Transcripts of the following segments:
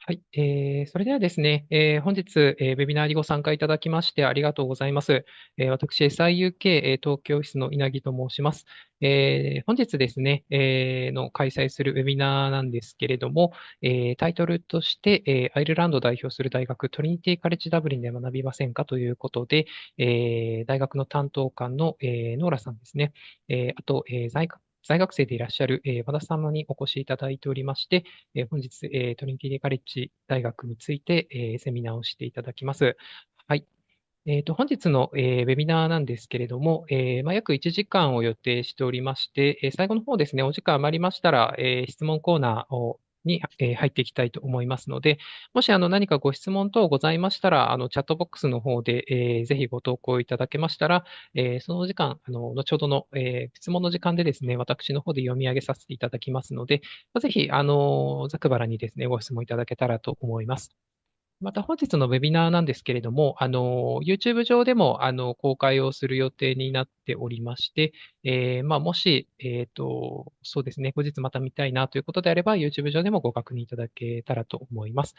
はい、それではですね、本日、ウェビナーにご参加いただきましてありがとうございます。私、SIUK、東京オフィスの稲木と申します。本日ですね、開催するウェビナーなんですけれども、タイトルとして、アイルランドを代表する大学、トリニティカレッジダブリンで学びませんかということで、大学の担当官の、ノーラさんですね、あと、在学生でいらっしゃる、和田様にお越しいただいておりまして、本日、トリニティカレッジ大学について、セミナーをしていただきます。はい。本日の、ウェビナーなんですけれども、約1時間を予定しておりまして、最後の方ですね、お時間余りましたら、質問コーナーに、入っていきたいと思いますので、もし何かご質問等ございましたら、チャットボックスの方で、ぜひご投稿いただけましたら、その時間、後ほどの、質問の時間でですね、私の方で読み上げさせていただきますので、ぜひ、ざくばらにですね、ご質問いただけたらと思います。また本日のウェビナーなんですけれども、YouTube 上でも、公開をする予定になっておりまして、もし、そうですね、後日また見たいなということであれば、YouTube 上でもご確認いただけたらと思います。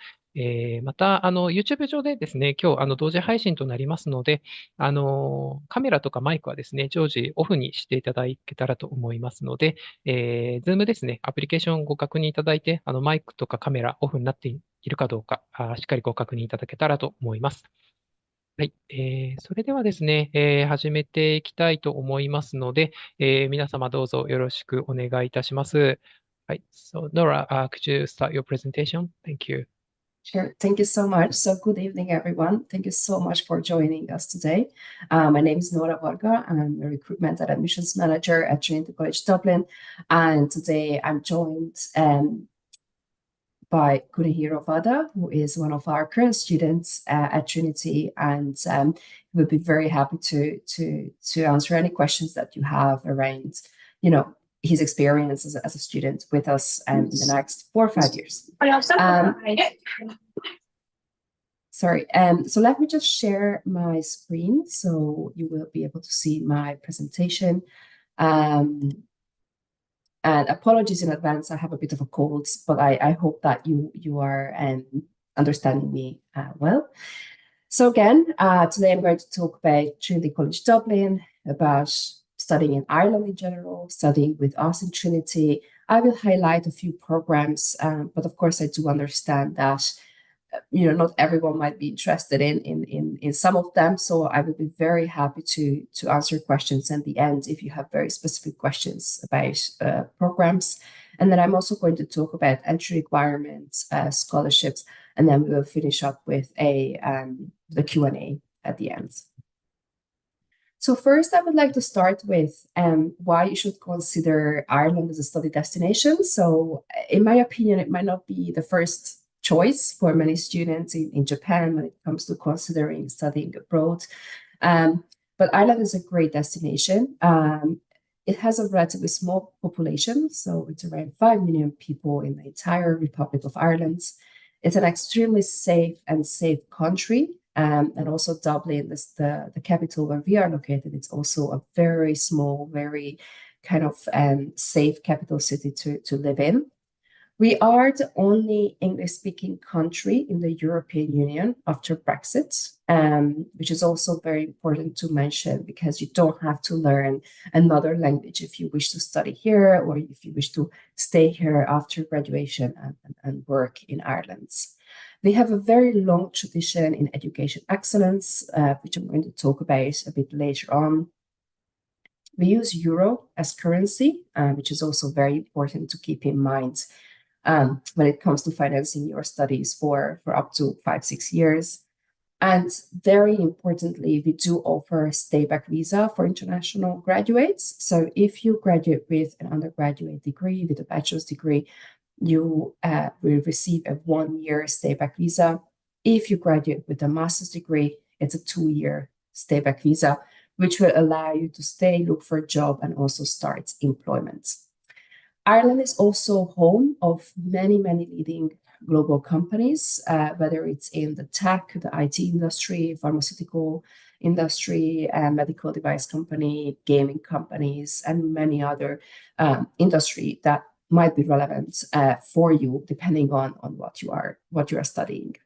また、YouTube 上でですね、今日、同時配信となりますので、カメラとかマイクはですね、常時オフにしていただけたらと思いますので、Zoom ですね、アプリケーションをご確認いただいて、マイクとかカメラオフになっているかどうか、しっかりご確認いただけたらと思います。はい。それではですね、始めていきたいと思いますので、皆様どうぞよろしくお願いいたします。はい。So, Nora, could you start your presentation? Thank you. Sure. Thank you so much. So good evening, everyone. Thank you so much for joining us today. My name is Nora Varga. I'm a recruitment and admissions manager at Trinity College Dublin. And today I'm joined by Kunihiro Vada, who is one of our current students at Trinity. And we'll be very happy to answer any questions that you have around, his experience as a student with us in the next 4 or 5 years. Sorry, so let me just share my screen so you will be able to see my presentation. And apologies in advance, I have a bit of a cold, but I hope that you are understanding me well. So again, today I'm going to talk about Trinity College Dublin, about studying in Ireland in general, studying with us in Trinity. I will highlight a few programs, but of course I do understand that not everyone might be interested in some of them. So I will be very happy to answer questions at the end if you have very specific questions about programs. And then I'm also going to talk about entry requirements, scholarships, and then we will finish up with the Q&A at the end. So first, I would like to start with why you should consider Ireland as a study destination. So in my opinion, it might not be the first choice for many students in Japan when it comes to considering studying abroad. But Ireland is a great destination. It has a relatively small population, so it's around 5 million people in the entire Republic of Ireland. It's an extremely safe country. And also Dublin, the capital where we are located, it's also a very small, very kind of safe capital city to live in. We are the only English-speaking country in the European Union after Brexit, which is also very important to mention because you don't have to learn another language if you wish to study here or if you wish to stay here after graduation and work in Ireland. We have a very long tradition in education excellence, which I'm going to talk about a bit later on. We use euro as currency, which is also very important to keep in mind when it comes to financing your studies for up to 5-6 years. And very importantly, we do offer a stay-back visa for international graduates. So if you graduate with an undergraduate degree, with a bachelor's degree, you will receive a 1-year stay-back visa. If you graduate with a master's degree, it's a 2-year stay-back visa, which will allow you to stay, look for a job, and also start employment. Ireland is also home of many, many leading global companies, whether it's in the tech, the IT industry, pharmaceutical industry, medical device company, gaming companies, and many other industry that might be relevant for you, depending on what you are studying.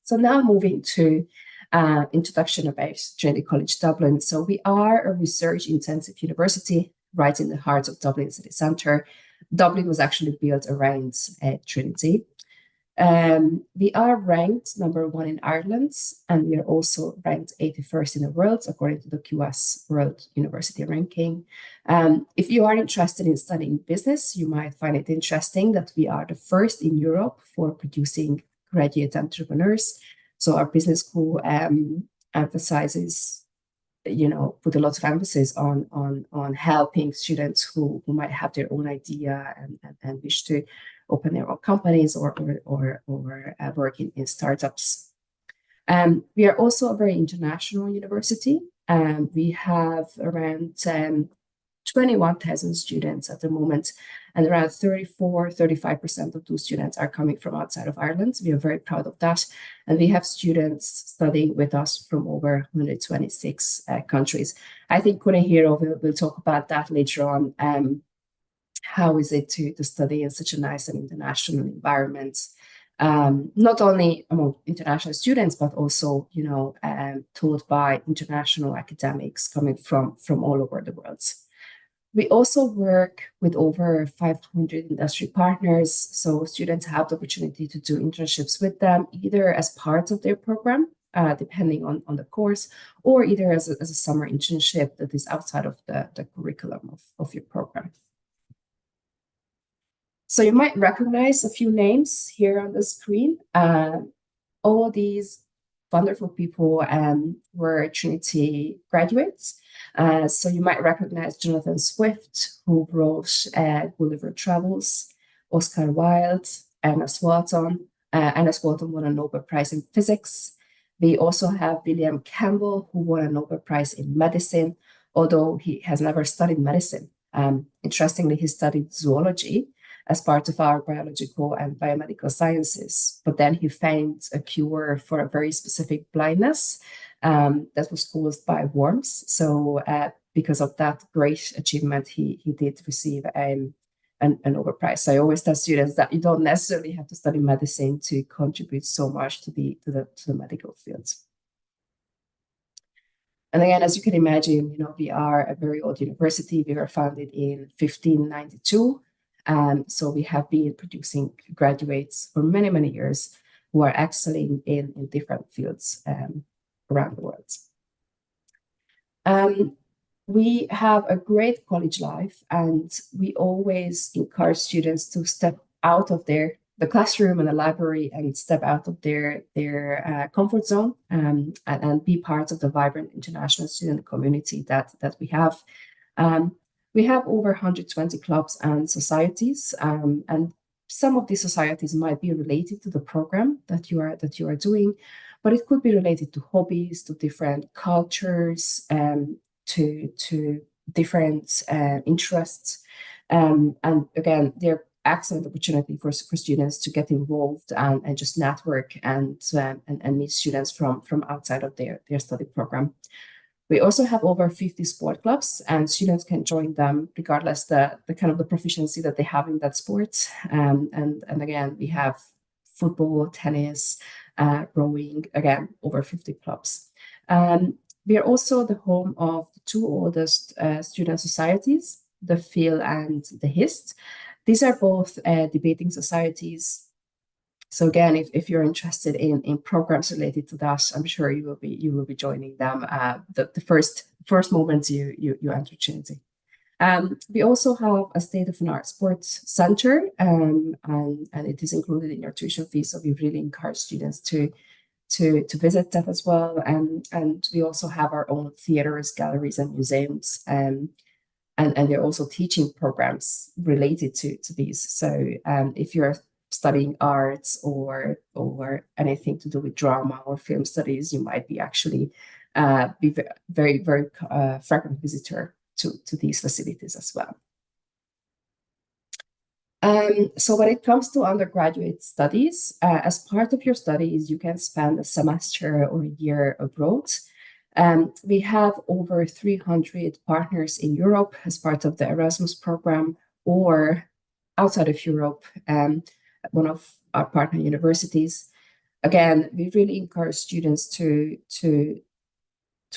So now moving to introduction about Trinity College Dublin. So we are a research-intensive university right in the heart of Dublin city centre. Dublin was actually built around Trinity. We are ranked #1 in Ireland, and we are also ranked 81st in the world, according to the QS World University Ranking. If you are interested in studying business, you might find it interesting that we are the first in Europe for producing graduate entrepreneurs. So our business school emphasizes, put a lot of emphasis on helping students who might have their own idea and wish to open their own companies or work in startups. We are also a very international university. We have around 21,000 students at the moment, and around 35% of those students are coming from outside of Ireland. We are very proud of that. And we have students studying with us from over 126 countries. I think Kuna Hiro will talk about that later on. How is it to study in such a nice and international environment? Not only among international students, but also, taught by international academics coming from all over the world. We also work with over 500 industry partners, so students have the opportunity to do internships with them, either as part of their program, depending on the course, or either as a summer internship that is outside of the curriculum of your program. So you might recognize a few names here on the screen. All these wonderful people were Trinity graduates. So you might recognize Jonathan Swift, who wrote Gulliver Travels, Oscar Wilde, Anna Swanton. Anna Swanton won a Nobel Prize in Physics. We also have William Campbell, who won a Nobel Prize in Medicine, although he has never studied medicine. Interestingly, he studied zoology as part of our biological and biomedical sciences. But then he found a cure for a very specific blindness that was caused by worms. So because of that great achievement, he did receive an Nobel Prize. So I always tell students that you don't necessarily have to study medicine to contribute so much to the medical fields. And again, as you can imagine, we are a very old university. We were founded in 1592. So we have been producing graduates for many, many years who are excelling in different fields around the world. We have a great college life, and we always encourage students to step out of the classroom and the library and step out of their comfort zone and be part of the vibrant international student community that we have. We have over 120 clubs and societies, and some of these societies might be related to the program that you are doing, but it could be related to hobbies, to different cultures, to different interests. And again, they're excellent opportunity for students to get involved and just network and meet students from outside of their study program. We also have over 50 sport clubs, and students can join them regardless the kind of the proficiency that they have in that sport. And again, we have football, tennis, rowing, again, over 50 clubs. We are also the home of the two oldest student societies, the Phil and the HIST. These are both debating societies. So again, if you're interested in programs related to that, I'm sure you will be joining them the first moment you enter Trinity. We also have a state-of-the-art sports center, and it is included in your tuition fee. So we really encourage students to visit that as well. And we also have our own theaters, galleries, and museums. And there are also teaching programs related to these. So if you're studying arts or anything to do with drama or film studies, you might be actually be very, very frequent visitor to these facilities as well. So when it comes to undergraduate studies, as part of your studies, you can spend a semester or a year abroad. We have over 300 partners in Europe as part of the Erasmus program. or outside of Europe, at one of our partner universities. Again, we really encourage students to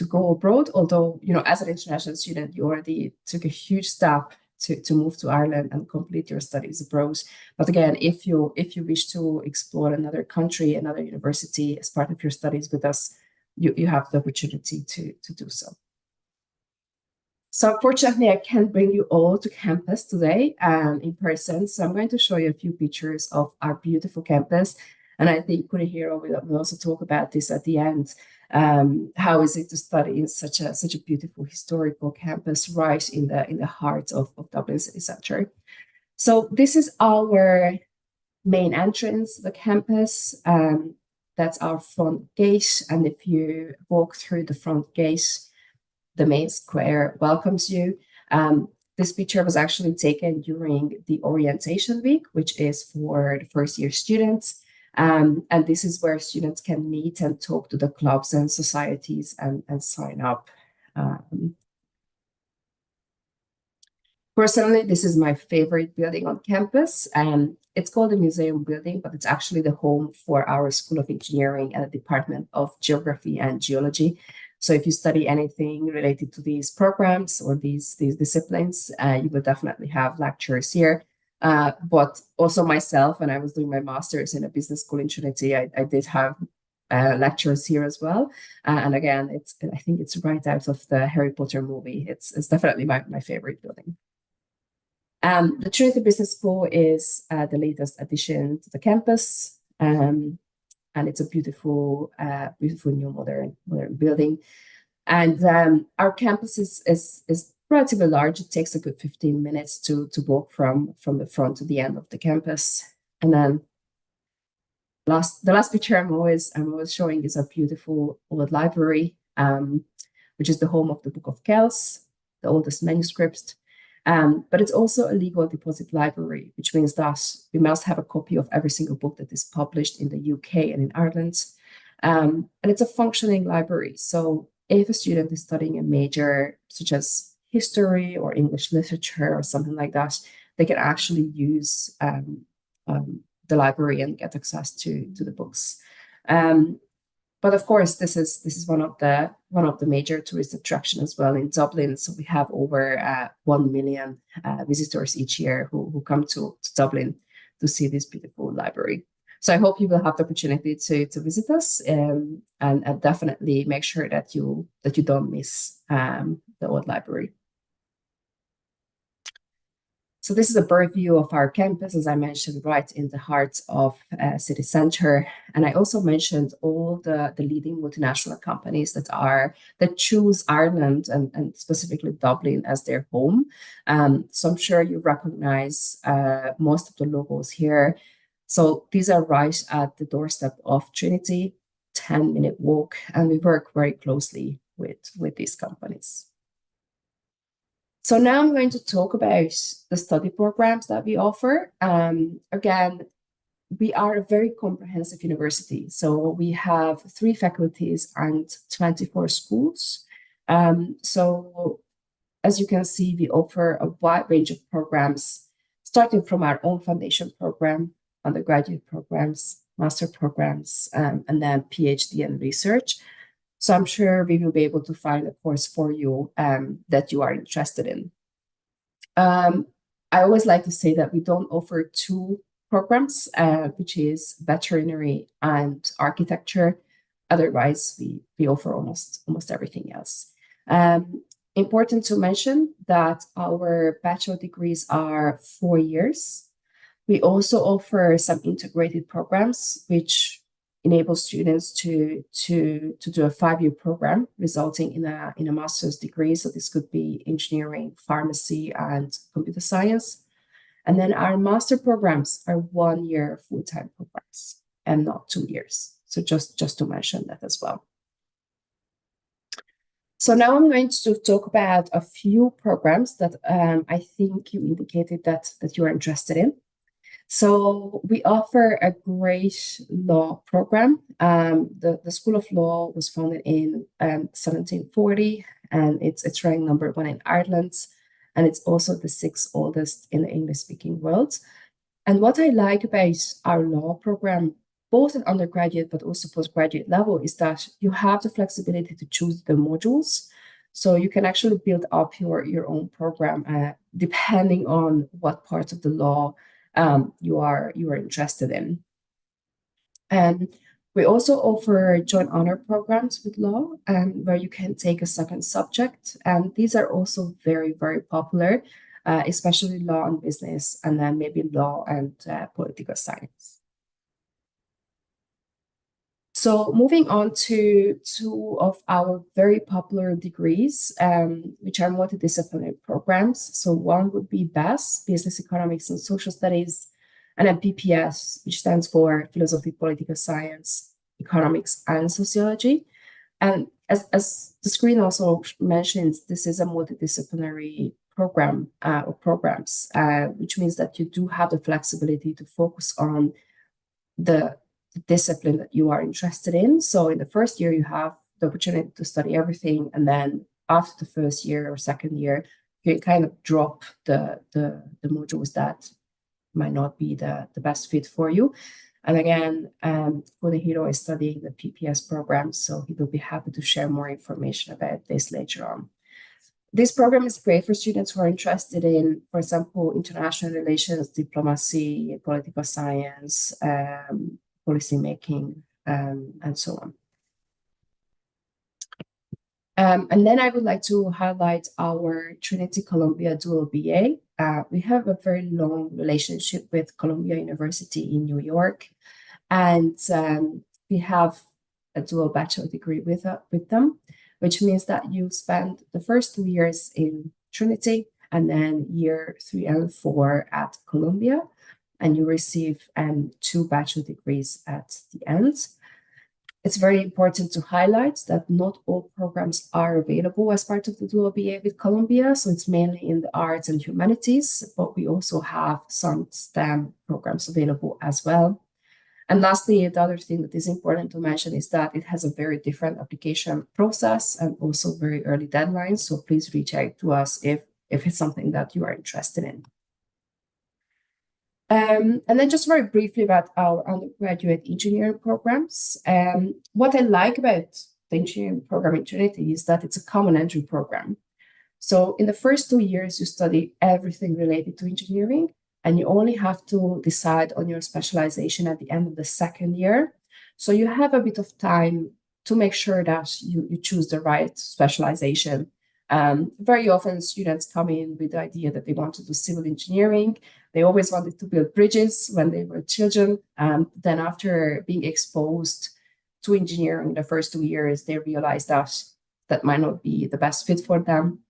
go abroad, although, as an international student, you already took a huge step to move to Ireland and complete your studies abroad. But again, if you wish to explore another country, another university as part of your studies with us, you have the opportunity to do so. So unfortunately, I can't bring you all to campus today in person. So I'm going to show you a few pictures of our beautiful campus. And I think Kurihiro will also talk about this at the end. How is it to study in such a beautiful historical campus right in the heart of Dublin city centre? So this is our main entrance to the campus. That's our front gate. And if you walk through the front gate, the main square welcomes you. This picture was actually taken during the orientation week, which is for the first year students. And this is where students can meet and talk to the clubs and societies and sign up. Personally, this is my favorite building on campus. It's called the museum building, but it's actually the home for our School of Engineering and the Department of Geography and Geology. So if you study anything related to these programs or these disciplines, you will definitely have lectures here. But also myself, when I was doing my master's in a business school in Trinity, I did have lectures here as well. And again, I think it's right out of the Harry Potter movie. It's definitely my favorite building. The Trinity Business School is the latest addition to the campus. And it's a beautiful new modern building. And our campus is relatively large. It takes a good 15 minutes to walk from the front to the end of the campus. And then the last picture I'm always showing is a beautiful old library, which is the home of the Book of Kells, the oldest manuscript. But it's also a legal deposit library, which means that we must have a copy of every single book that is published in the UK and in Ireland. And it's a functioning library. So if a student is studying a major such as history or English literature or something like that, they can actually use the library and get access to the books. But of course, this is one of the major tourist attractions as well in Dublin. So we have over 1 million visitors each year who come to Dublin to see this beautiful library. So I hope you will have the opportunity to visit us and definitely make sure that you don't miss the old library. So this is a bird view of our campus, as I mentioned, right in the heart of city center. And I also mentioned all the leading multinational companies that choose Ireland and specifically Dublin as their home. So I'm sure you recognize most of the logos here. So these are right at the doorstep of Trinity, 10-minute walk, and we work very closely with these companies. So now I'm going to talk about the study programs that we offer. Again, we are a very comprehensive university. So we have 3 faculties and 24 schools. So as you can see, we offer a wide range of programs, starting from our own foundation program, undergraduate programs, master programs, and then PhD and research. So I'm sure we will be able to find a course for you that you are interested in. I always like to say that we don't offer 2 programs, which is veterinary and architecture. Otherwise, we offer almost everything else. Important to mention that our bachelor degrees are 4 years. We also offer some integrated programs, which enable students to do a 5-year program resulting in a master's degree. So this could be engineering, pharmacy, and computer science. And then our master programs are 1-year full-time programs and not 2 years. So just to mention that as well. So now I'm going to talk about a few programs that I think you indicated that you are interested in. So we offer a great law program. The School of Law was founded in 1740, and it's ranked #1 in Ireland. and it's also the sixth oldest in the English-speaking world. And what I like about our law program, both at undergraduate but also postgraduate level, is that you have the flexibility to choose the modules. So you can actually build up your own program depending on what parts of the law you are interested in. And we also offer joint honor programs with law, where you can take a second subject. And these are also very, very popular, especially law and business, and then maybe law and political science. So moving on to two of our very popular degrees, which are multidisciplinary programs. So one would be BES, Business, Economics, and Social Studies, and then PPS, which stands for Philosophy, Political Science, Economics, and Sociology. And as the screen also mentions, this is a multidisciplinary program or programs, which means that you do have the flexibility to focus on the discipline that you are interested in. So in the first year, you have the opportunity to study everything. And then after the first year or second year, you can kind of drop the modules that might not be the best fit for you. And again, Funehiro is studying the PPS program, so he will be happy to share more information about this later on. This program is great for students who are interested in, for example, international relations, diplomacy, political science, policy making, and so on. And then I would like to highlight our Trinity Columbia dual BA. We have a very long relationship with Columbia University in New York, and we have a dual bachelor degree with them, which means that you spend the first 2 years in Trinity and then year 3 and 4 at Columbia, and you receive 2 bachelor degrees at the end. It's very important to highlight that not all programs are available as part of the dual BA with Columbia, so it's mainly in the arts and humanities, but we also have some STEM programs available as well. And lastly, the other thing that is important to mention is that it has a very different application process and also very early deadlines, so please reach out to us if it's something that you are interested in. And then just very briefly about our undergraduate engineering programs. What I like about the engineering program in Trinity is that it's a common entry program. So in the first 2 years, you study everything related to engineering, and you only have to decide on your specialization at the end of the second year. So you have a bit of time to make sure that you choose the right specialization. Very often students come in with the idea that they want to do civil engineering. They always wanted to build bridges when they were children. Then after being exposed to engineering in the first 2 years, they realized that might not be the best fit for them.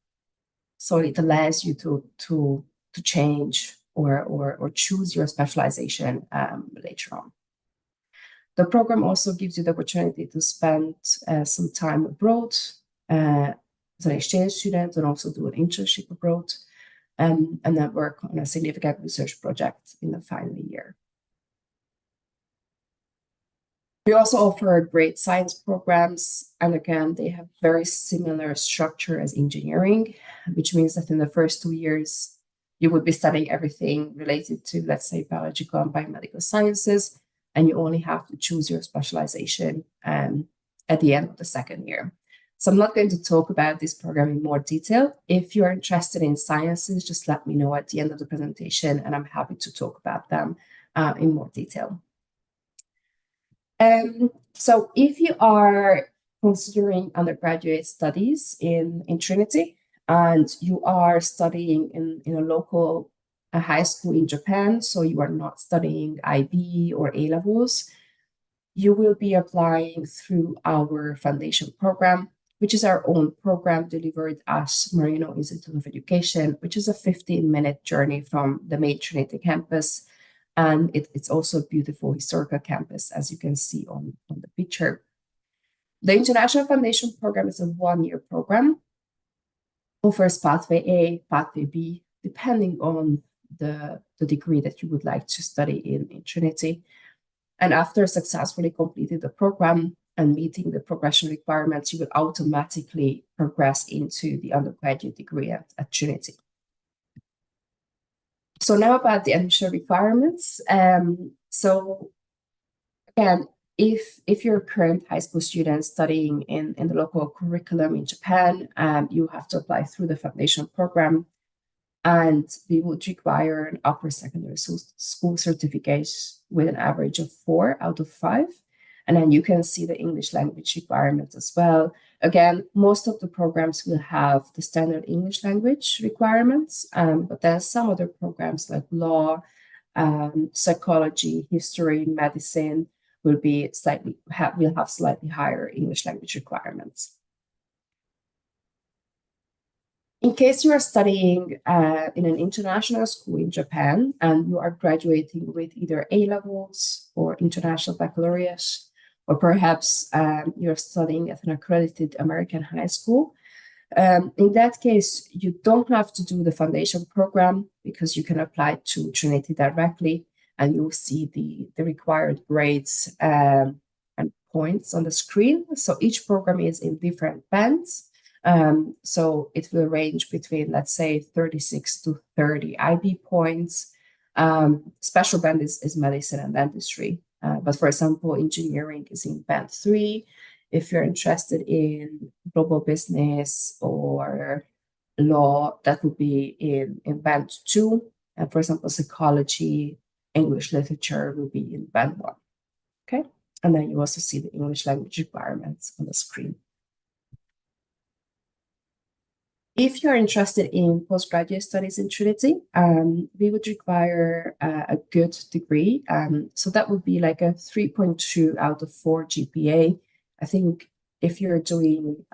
So it allows you to change or choose your specialization later on. The program also gives you the opportunity to spend some time abroad as an exchange student and also do an internship abroad, and then work on a significant research project in the final year. We also offer great science programs, and again, they have very similar structure as engineering, which means that in the first 2 years, you would be studying everything related to, let's say, biological and biomedical sciences, and you only have to choose your specialization at the end of the second year. So I'm not going to talk about this program in more detail. If you're interested in sciences, just let me know at the end of the presentation, and I'm happy to talk about them in more detail. So if you are considering undergraduate studies in Trinity, and you are studying in a local high school in Japan, so you are not studying IB or A-levels, you will be applying through our foundation program, which is our own program delivered at Marino Institute of Education, which is a 15-minute journey from the main Trinity campus. And it's also a beautiful historical campus, as you can see on the picture. The International Foundation Program is a 1-year program, offers Pathway A, Pathway B, depending on the degree that you would like to study in Trinity. And after successfully completing the program and meeting the progression requirements, you will automatically progress into the undergraduate degree at Trinity. So now about the admission requirements. So again, if you're a current high school student studying in the local curriculum in Japan, you have to apply through the foundation program, and we would require an upper secondary school certificate with an average of 4 out of 5. And then you can see the English language requirements as well. Again, most of the programs will have the standard English language requirements, but then some other programs like law, psychology, history, medicine will have slightly higher English language requirements. In case you are studying in an international school in Japan and you are graduating with either A-levels or international baccalaureate, or perhaps you're studying at an accredited American high school, in that case, you don't have to do the foundation program because you can apply to Trinity directly, and you'll see the required grades and points on the screen. So each program is in different bands. So it will range between, let's say, 36 to 30 IB points. Special band is medicine and dentistry. But for example, engineering is in band 3. If you're interested in global business or law, that would be in band 2. And for example, psychology, English literature will be in band 1. Okay. And then you also see the English language requirements on the screen. If you're interested in postgraduate studies in Trinity, we would require a good degree. So that would be like a 3.2 out of 4 GPA. I think if you're doing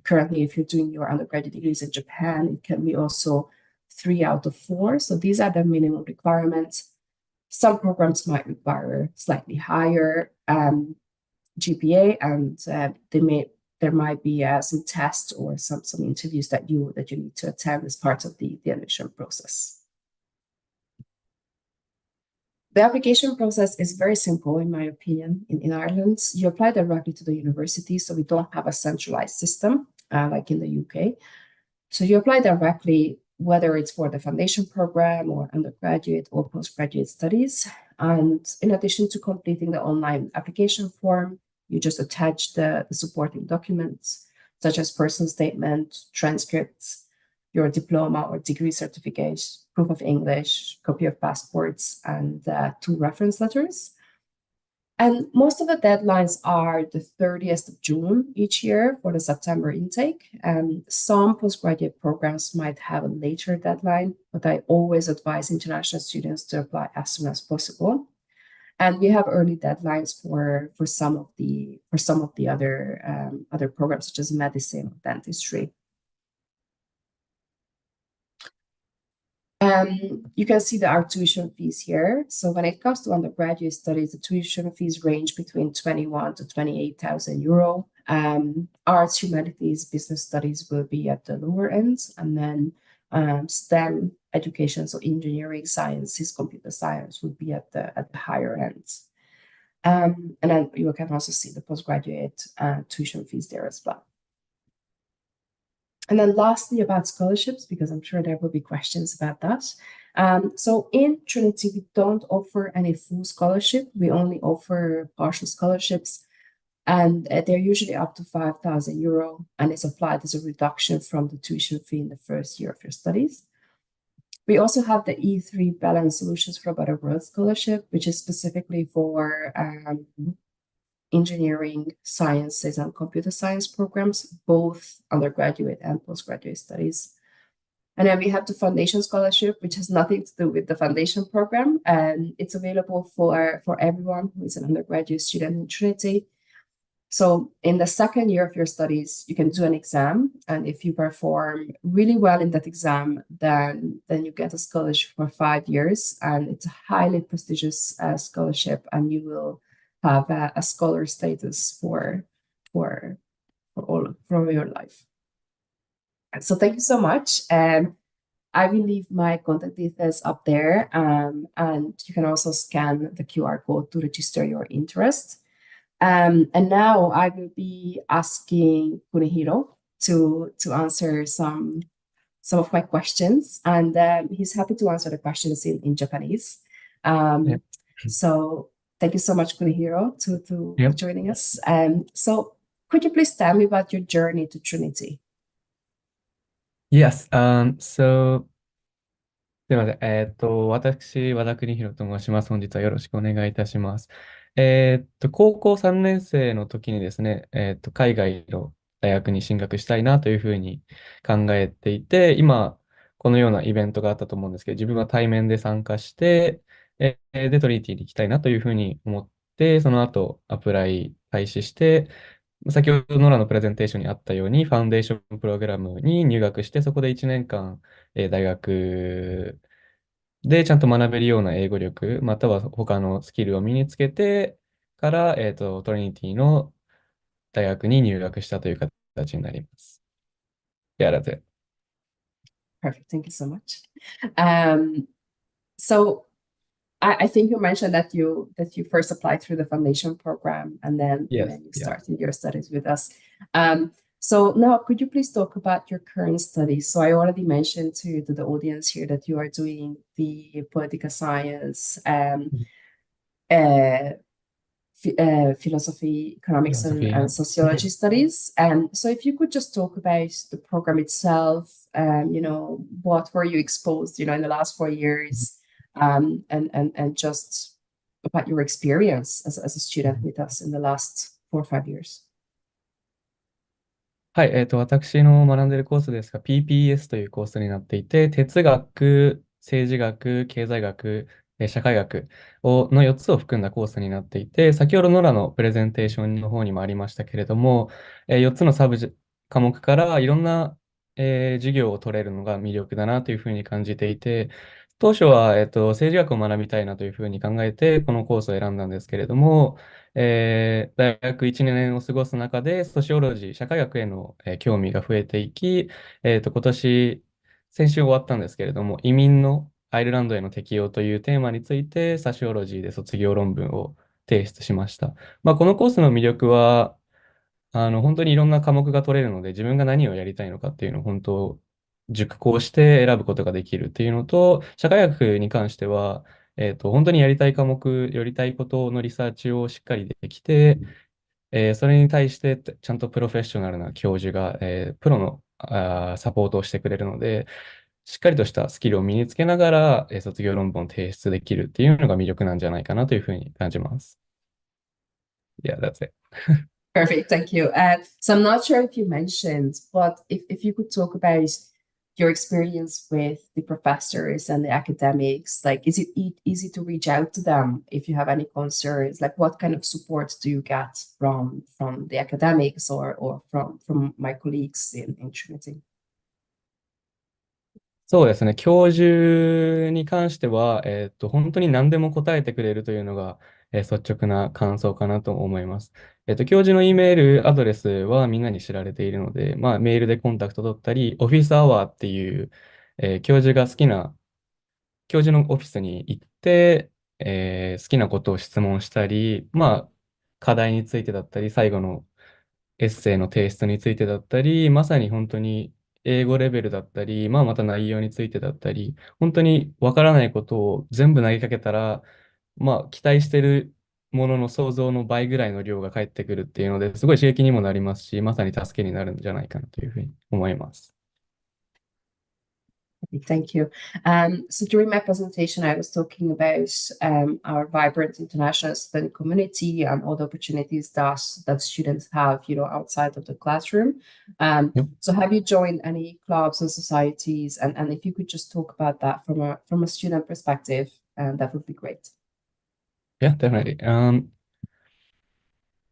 currently, if you're doing your undergraduate degrees in Japan, it can be also 3 out of 4. So these are the minimum requirements. Some programs might require slightly higher GPA, and there might be some tests or some interviews that you need to attend as part of the admission process. The application process is very simple, in my opinion, in Ireland. You apply directly to the university, so we don't have a centralized system like in the UK. So you apply directly, whether it's for the foundation program or undergraduate or postgraduate studies. And in addition to completing the online application form, you just attach the supporting documents, such as personal statement, transcripts, your diploma or degree certificate, proof of English, copy of passports, and 2 reference letters. And most of the deadlines are the 30th of June each year for the September intake. Some postgraduate programs might have a later deadline, but I always advise international students to apply as soon as possible. And we have early deadlines for some of the other programs, such as medicine or dentistry. You can see our tuition fees here. So when it comes to undergraduate studies, the tuition fees range between 21 to 28,000 euro. Arts, humanities, business studies will be at the lower end, and then STEM education, so engineering, sciences, computer science, would be at the higher ends. And then you can also see the postgraduate tuition fees there as well. And then lastly, about scholarships, because I'm sure there will be questions about that. So in Trinity, we don't offer any full scholarship. We only offer partial scholarships, and they're usually up to 5,000 euro, and it's applied as a reduction from the tuition fee in the first year of your studies. We also have the E3 Balance Solutions for a Better World Scholarship, which is specifically for engineering, sciences, and computer science programs, both undergraduate and postgraduate studies. And then we have the Foundation Scholarship, which has nothing to do with the foundation program, and it's available for everyone who is an undergraduate student in Trinity. So in the second year of your studies, you can do an exam, and if you perform really well in that exam, then you get a scholarship for 5 years, and it's a highly prestigious scholarship, and you will have a scholar status for your life. So thank you so much. I will leave my contact details up there, and you can also scan the QR code to register your interest. And now I will be asking Kunihiro to answer some some of my questions, and he's happy to answer the questions in Japanese. Yep. So thank you so much, Kunihiro, to Yep. joining us. So could you please tell me about your journey to Trinity? Yes. So すいません。私、和田邦弘と申します。本日はよろしくお願いいたします。高校3年生の時にですね、海外の大学に進学したいなというふうに考えていて、今、このようなイベントがあったと思うんですけど、自分は対面で参加して、で、トリニティに行きたいなというふうに思って、その後、アプライ開始して、先ほどノラのプレゼンテーションにあったように、ファウンデーションプログラムに入学して、そこで1年間、大学でちゃんと学べるような英語力、または他のスキルを身につけてから、トリニティの大学に入学したという形になります。Yeah, that's it. Perfect. Thank you so much. So I think you mentioned that you first applied through the foundation program and then Yes, you yeah. started your studies with us. So now could you please talk about your current studies? So I already mentioned to the audience here that you are doing the political science, philosophy, economics, Philosophy, and yeah. sociology studies. So if you could just talk about the program itself, what were you exposed, in the last 4 years, and just about your experience as a student with us in the last 4 or 5 years. はい、私の学んでいるコースですが、PPS というコースになっていて、哲学、政治学、経済学、社会学の4つを含んだコースになっていて、先ほどノラのプレゼンテーションの方にもありましたけれども、4つの科目からいろんな、授業を取れるのが魅力だなというふうに感じていて、当初は、政治学を学びたいなというふうに考えて、このコースを選んだんですけれども、大学1年を過ごす中で、ソシオロジー、社会学への、興味が増えていき、先週終わったんですけれども、移民のアイルランドへの適用というテーマについて、ソシオロジーで卒業論文を提出しました。このコースの魅力は、本当にいろんな科目が取れるので、自分が何をやりたいのかっていうのを本当、熟考して選ぶことができるっていうのと、社会学に関しては、本当にやりたい科目、やりたいことのリサーチをしっかりできて、それに対してちゃんとプロフェッショナルな教授が、プロのサポートをしてくれるので、しっかりとしたスキルを身につけながら、卒業論文を提出できるっていうのが魅力なんじゃないかなというふうに感じます。Yeah, that's it. Perfect, thank you. So I'm not sure if you mentioned, but if you could talk about your experience with the professors and the academics, like is it easy to reach out to them if you have any concerns? Like what kind of support do you get from the academics or from my colleagues in Trinity? そうですね。教授に関しては、本当に何でも答えてくれるというのが、率直な感想かなと思います。教授の E メールアドレスはみんなに知られているので、メールでコンタクト取ったり、オフィスアワーっていう、教授が好きな、教授のオフィスに行って、好きなことを質問したり、課題についてだったり、最後のエッセイの提出についてだったり、まさに本当に英語レベルだったり、また内容についてだったり、本当にわからないことを全部投げかけたら、期待してるものの想像の倍ぐらいの量が返ってくるっていうので、すごい刺激にもなりますし、まさに助けになるんじゃないかなというふうに思います。Thank you. So during my presentation, I was talking about our vibrant international student community and all the opportunities that students have, outside of the classroom. Yep. So have you joined any clubs and societies? And if you could just talk about that from a student perspective, that would be great. Yeah, definitely.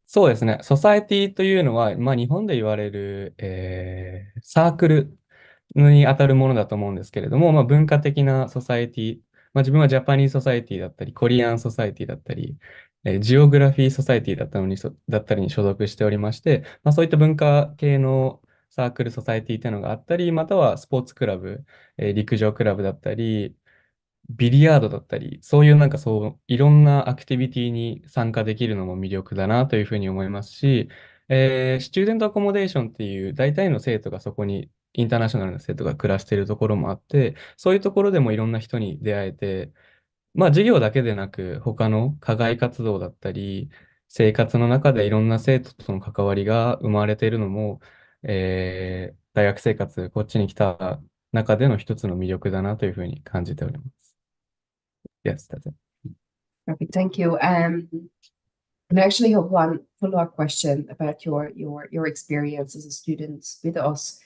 そうですね。ソサエティというのは、日本で言われる、サークルに当たるものだと思うんですけれども、文化的なソサエティ、自分はジャパニーズソサエティだったり、コリアンソサエティだったり、ジオグラフィーソサエティだったりに所属しておりまして、そういった文化系のサークルソサエティというのがあったり、またはスポーツクラブ、陸上クラブだったり、ビリヤードだったり、そういういろんなアクティビティに参加できるのも魅力だなというふうに思いますし、スチューデントアコモデーションっていう大体の生徒がそこにインターナショナルな生徒が暮らしているところもあって、そういうところでもいろんな人に出会えて、まあ授業だけでなく、他の課外活動だったり、生活の中でいろんな生徒との関わりが生まれているのも、大学生活、こっちに来た中での一つの魅力だなというふうに感じております。Yes, that's it. Perfect. Thank you. And I actually have one follow-up question about your experience as a student with us.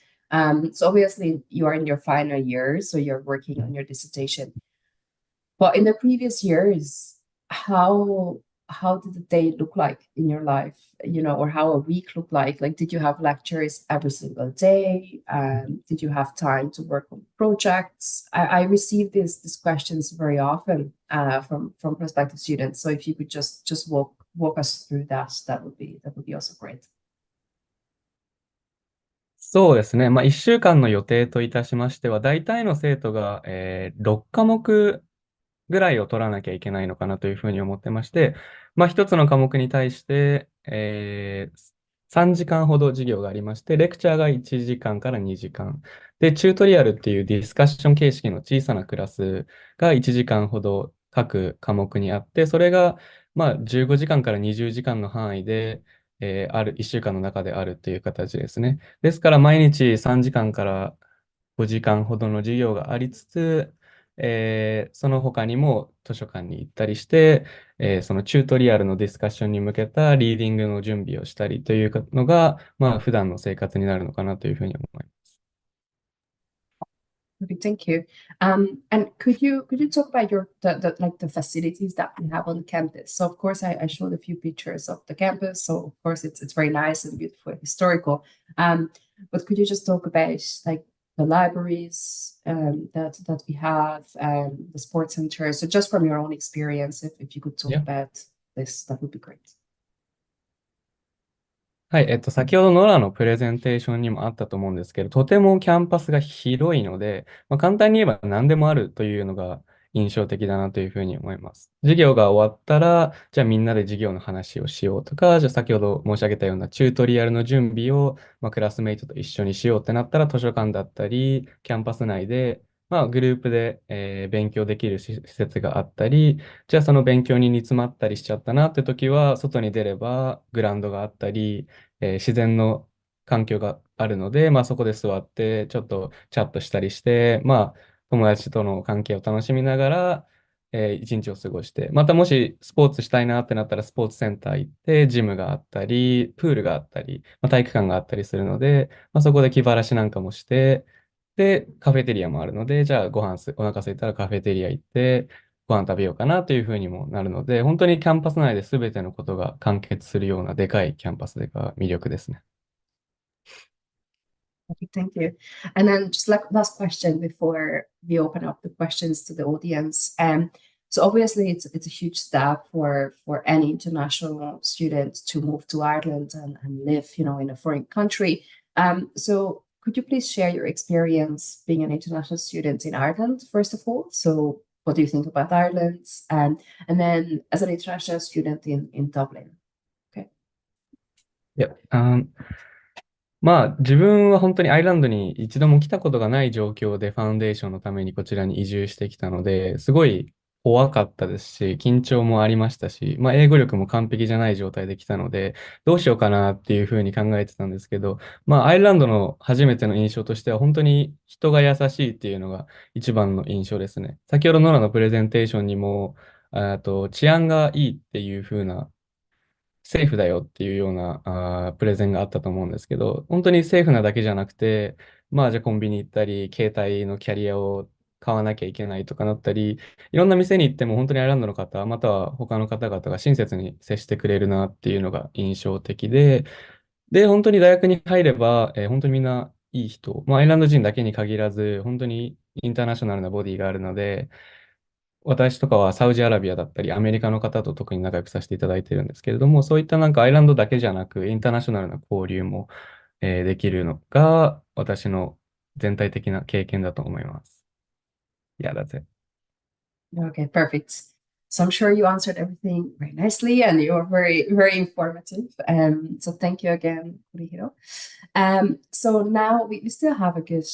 So obviously you are in your final year, so you're working on your dissertation. But in the previous years, how did the day look like in your life, or how a week looked like? Like, did you have lectures every single day? Did you have time to work on projects? I receive these questions very often from prospective students. So if you could just walk us through that would be also great. そうですね。まあ、1週間の予定といたしましては、大体の生徒が、6科目ぐらいを取らなきゃいけないのかなというふうに思ってまして、まあ、1つの科目に対して、3時間ほど授業がありまして、レクチャーが1時間から2時間。で、チュートリアルっていうディスカッション形式の小さなクラスが1時間ほど各科目にあって、それが、まあ、15時間から20時間の範囲で、1週間の中であるっていう形ですね。ですから、毎日3時間から5時間ほどの授業がありつつ、その他にも図書館に行ったりして、そのチュートリアルのディスカッションに向けたリーディングの準備をしたりというのが、まあ、普段の生活になるのかなというふうに思います。Okay, thank you. And could you talk about the facilities that we have on campus? So of course I showed a few pictures of the campus. So of course it's very nice and beautiful and historical. But could you just talk about like the libraries that we have, the sports center? So just from your own experience, if you could talk Yeah. about this, that would be great. はい、先ほどノラのプレゼンテーションにもあったと思うんですけど、とてもキャンパスが広いので、まあ、簡単に言えば何でもあるというのが印象的だなというふうに思います。授業が終わったら、じゃあみんなで授業の話をしようとか、じゃあ先ほど申し上げたようなチュートリアルの準備を、まあ、クラスメイトと一緒にしようってなったら図書館だったり、キャンパス内で、まあ、グループで、勉強できる施設があったり、じゃあその勉強に煮詰まったりしちゃったなって時は、外に出ればグラウンドがあったり、自然の環境があるので、まあ、そこで座ってちょっとチャットしたりして、まあ、友達との関係を楽しみながら、一日を過ごして、またもしスポーツしたいなってなったらスポーツセンター行って、ジムがあったり、プールがあったり、まあ、体育館があったりするので、まあ、そこで気晴らしなんかもして、で、カフェテリアもあるので、じゃあお腹空いたらカフェテリア行って、ご飯食べようかなというふうにもなるので、本当にキャンパス内で全てのことが完結するようなでかいキャンパスが魅力ですね。Okay, thank you. And then just like last question before we open up the questions to the audience. So obviously it's a huge step for any international student to move to Ireland and live, in a foreign country. So could you please share your experience being an international student in Ireland, first of all? So what do you think about Ireland? And then as an international student in Dublin. Okay. Yeah. まあ、自分は本当にアイルランドに一度も来たことがない状況でファウンデーションのためにこちらに移住してきたので、すごい怖かったですし、緊張もありましたし、まあ、英語力も完璧じゃない状態で来たので、どうしようかなっていうふうに考えてたんですけど、まあ、アイルランドの初めての印象としては、本当に人が優しいっていうのが一番の印象ですね。先ほどノラのプレゼンテーションにも、治安がいいっていうふうなセーフだよっていうようなプレゼンがあったと思うんですけど、本当にセーフなだけじゃなくて、まあじゃあコンビニ行ったり、携帯のキャリアを買わなきゃいけないとかなったり、いろんな店に行っても本当にアイルランドの方、または他の方々が親切に接してくれるなっていうのが印象的で、で、本当に大学に入れば、本当にみんないい人、まあ、アイルランド人だけに限らず、本当にインターナショナルなボディがあるので、私とかはサウジアラビアだったり、アメリカの方と特に仲良くさせていただいてるんですけれども、そういったなんかアイランドだけじゃなく、インターナショナルな交流も、できるのが、私の全体的な経験だと思います。Yeah, that's it. Okay, perfect. So I'm sure you answered everything very nicely and you were very, very informative. So thank you again, Kurihiro. So now we still have a good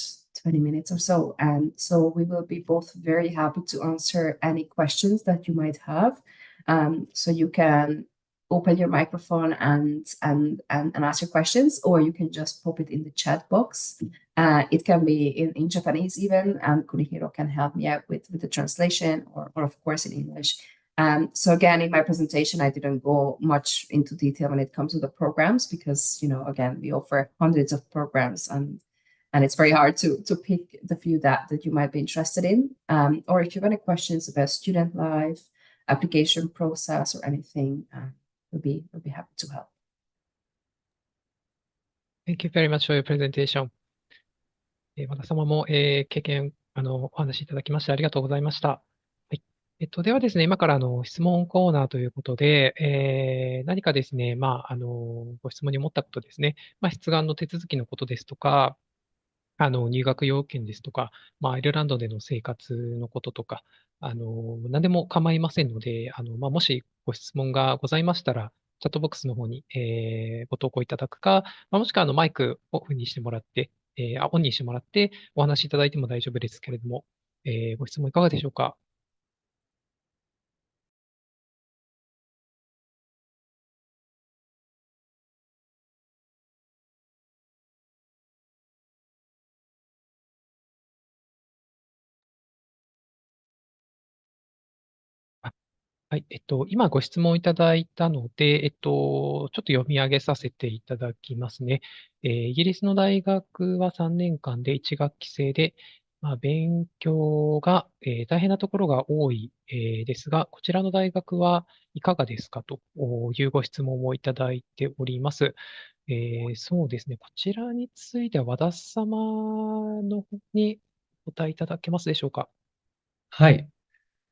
20 minutes or so. And so we will be both very happy to answer any questions that you might have. So you can open your microphone and ask your questions, or you can just pop it in the chat box. It can be in Japanese even, and Kunihiro can help me out with the translation, or of course in English. So again, in my presentation, I didn't go much into detail when it comes to the programs because, again, we offer hundreds of programs and it's very hard to pick the few that you might be interested in. Or if you have any questions about student life, application process, or anything, we'll be happy to help. Thank you very much for your presentation. 和田様も、経験、お話しいただきましてありがとうございました。はい。ではですね、今から質問コーナーということで、何かですね、ご質問に思ったことですね、出願の手続きのことですとか、入学要件ですとか、アイルランドでの生活のこととか、何でも構いませんので、もしご質問がございましたら、チャットボックスの方に、ご投稿いただくか、もしくはマイクをオフにしてもらって、オンにしてもらってお話しいただいても大丈夫ですけれども、ご質問いかがでしょうか。はい。今ご質問いただいたので、ちょっと読み上げさせていただきますね。イギリスの大学は3年間で1学期制で、勉強が、大変なところが多い、ですが、こちらの大学はいかがですかというご質問をいただいております。そうですね。こちらについては和田様の方にお答えいただけますでしょうか。はい。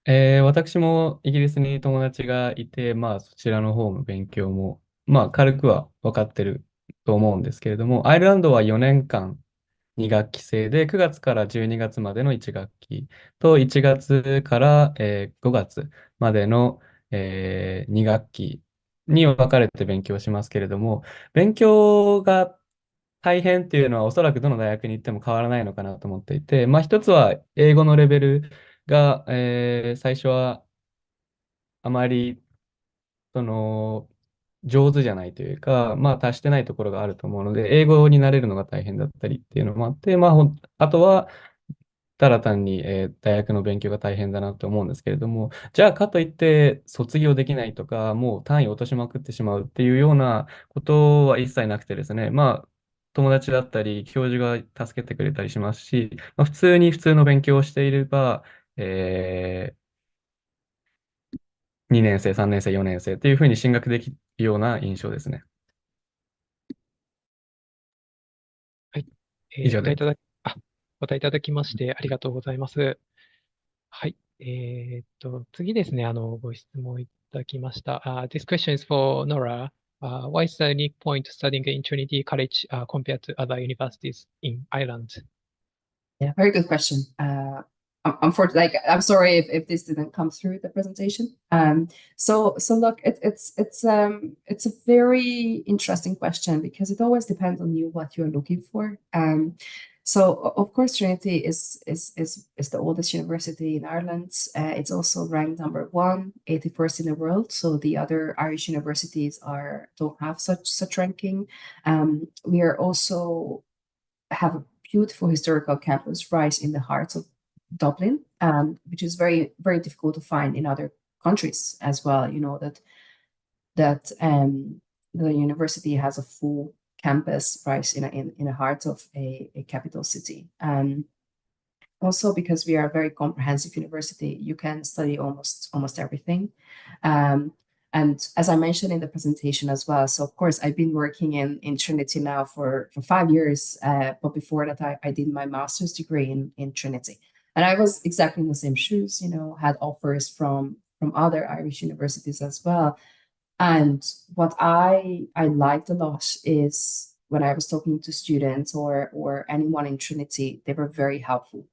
私もイギリスに友達がいて、そちらの方の勉強も、軽くは分かってると思うんですけれども、アイルランドは4年間2学期制で、9月から12月までの1学期と、1月から、5月までの、2学期に分かれて勉強しますけれども、勉強が大変っていうのはおそらくどの大学に行っても変わらないのかなと思っていて、一つは英語のレベルが、最初はあまりその上手じゃないというか、達してないところがあると思うので、英語になれるのが大変だったりっていうのもあって、あとはただ単に、大学の勉強が大変だなと思うんですけれども、じゃあかといって卒業できないとか、もう単位を落としまくってしまうっていうようなことは一切なくてですね、友達だったり、教授が助けてくれたりしますし、普通に普通の勉強をしていれば、2年生、3年生、4年生っていうふうに進学できるような印象ですね。はい。以上です。お答えいただきましてありがとうございます。はい。次ですね、ご質問いただきました。This question is for Nora. What is the unique point studying in Trinity College compared to other universities in Ireland? Yeah, very good question. Unfortunately, I'm sorry if this didn't come through the presentation. So look, it's a very interesting question because it always depends on you what you're looking for. So of course, Trinity is the oldest university in Ireland. It's also ranked number 1, 81st in the world. So the other Irish universities don't have such ranking. We are also have a beautiful historical campus right in the heart of Dublin, which is very, very difficult to find in other countries as well. That the university has a full campus right in the heart of a capital city. Also, because we are a very comprehensive university, you can study almost everything. And as I mentioned in the presentation as well, so of course I've been working in Trinity now for 5 years, but before that I did my master's degree in Trinity. And I was exactly in the same shoes, had offers from other Irish universities as well. And what I liked a lot is when I was talking to students or anyone in Trinity, they were very helpful.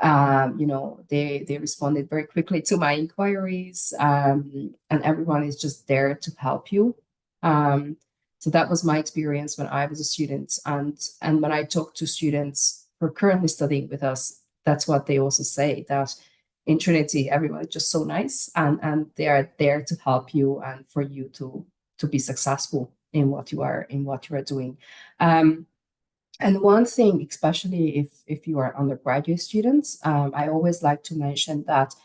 They responded very quickly to my inquiries, and everyone is just there to help you. So that was my experience when I was a student, and when I talk to students who are currently studying with us, that's what they also say, that in Trinity everyone is just so nice, and they are there to help you and for you to be successful in what you are doing. And one thing, especially if you are undergraduate students, I always like to mention that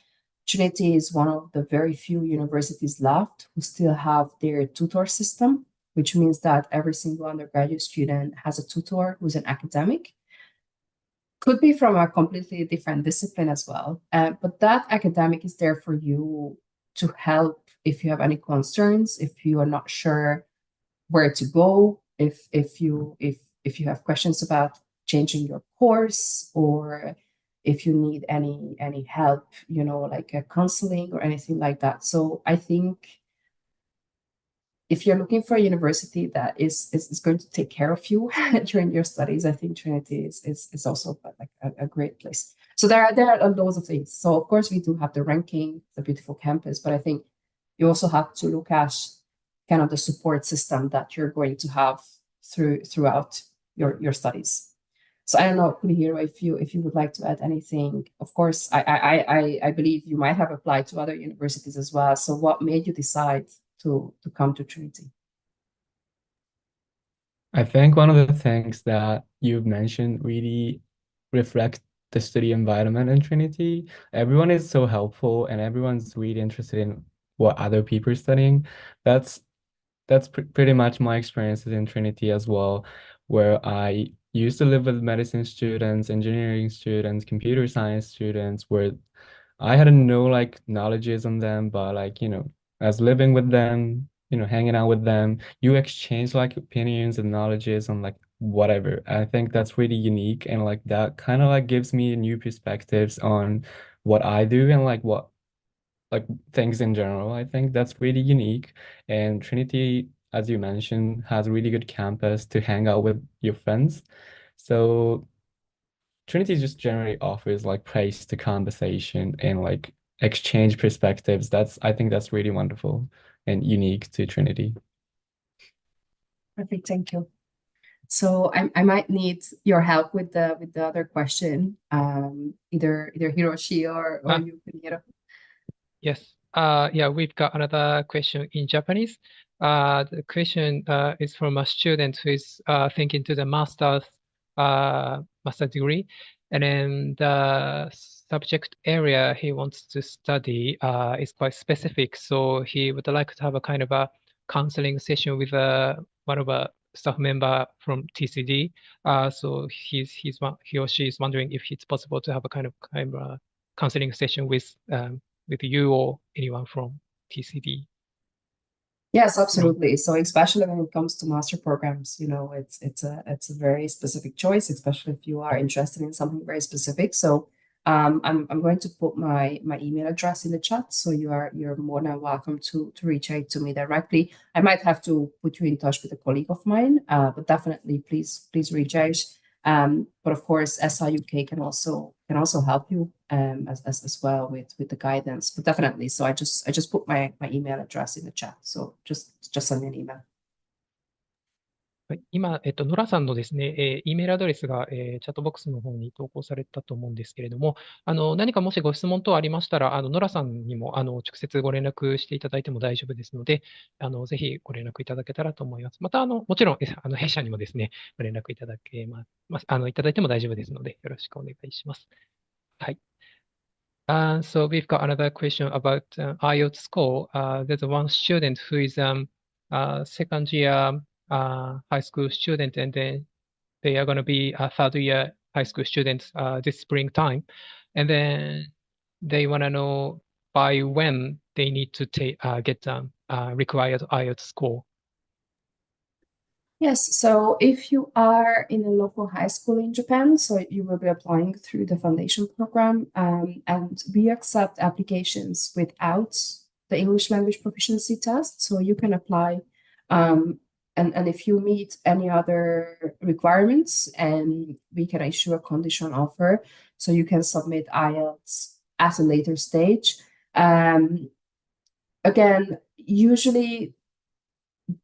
Trinity is one of the very few universities left who still have their tutor system, which means that every single undergraduate student has a tutor who's an academic. Could be from a completely different discipline as well, but that academic is there for you to help if you have any concerns, if you are not sure where to go, if you have questions about changing your course, or if you need any help, like a counseling or anything like that. So I think if you're looking for a university that is going to take care of you during your studies, I think Trinity is also like a great place. So there are loads of things. So of course we do have the ranking, the beautiful campus, but I think you also have to look at kind of the support system that you're going to have throughout your studies. So I don't know, Kunihiro, if you would like to add anything. Of course, I believe you might have applied to other universities as well. So what made you decide to come to Trinity? I think one of the things that you've mentioned really reflect the study environment in Trinity. Everyone is so helpful and everyone's really interested in what other people are studying. That's pretty much my experiences in Trinity as well, where I used to live with medicine students, engineering students, computer science students, where I had no like knowledges on them, but like, as living with them, hanging out with them, you exchange like opinions and knowledges on like whatever. I think that's really unique, and like that kind of like gives me new perspectives on what I do and like what like things in general. I think that's really unique. And Trinity, as you mentioned, has a really good campus to hang out with your friends. So Trinity just generally offers like place to conversation and like exchange perspectives. I think that's really wonderful and unique to Trinity. Perfect, thank you. So I might need your help with the other question. Either Hiroshi or you, Kunihiro. Yes. Yeah, we've got another question in Japanese. The question is from a student who is thinking to the master's degree, and then the subject area he wants to study is quite specific. So he would like to have a kind of a counseling session with one of a staff member from TCD. So he or she is wondering if it's possible to have a kind of counseling session with you or anyone from TCD. Yes, absolutely. So especially when it comes to master programs, it's a very specific choice, especially if you are interested in something very specific. So I'm going to put my email address in the chat, so you're more than welcome to reach out to me directly. I might have to put you in touch with a colleague of mine, but definitely please reach out. But of course, SIUK can also help you as well with the guidance. But definitely, so I just put my email address in the chat. So just send me an email. はい、今、ノラさんのですね、Eメールアドレスが、チャットボックスの方に投稿されたと思うんですけれども、何かもしご質問等ありましたら、ノラさんにも直接ご連絡していただいても大丈夫ですので、ぜひご連絡いただけたらと思います。また、もちろん、弊社にもですね、ご連絡いただけます、いただいても大丈夫ですので、よろしくお願いします。はい。So we've got another question about IELTS score. There's one student who is second year high school student, and then they are going to be a third year high school students this springtime. And then they want to know by when they need to get required IELTS score. Yes, so if you are in a local high school in Japan, so you will be applying through the foundation program, and we accept applications without the English language proficiency test. So you can apply and if you meet any other requirements, and we can issue a conditional offer, so you can submit IELTS at a later stage. Again, usually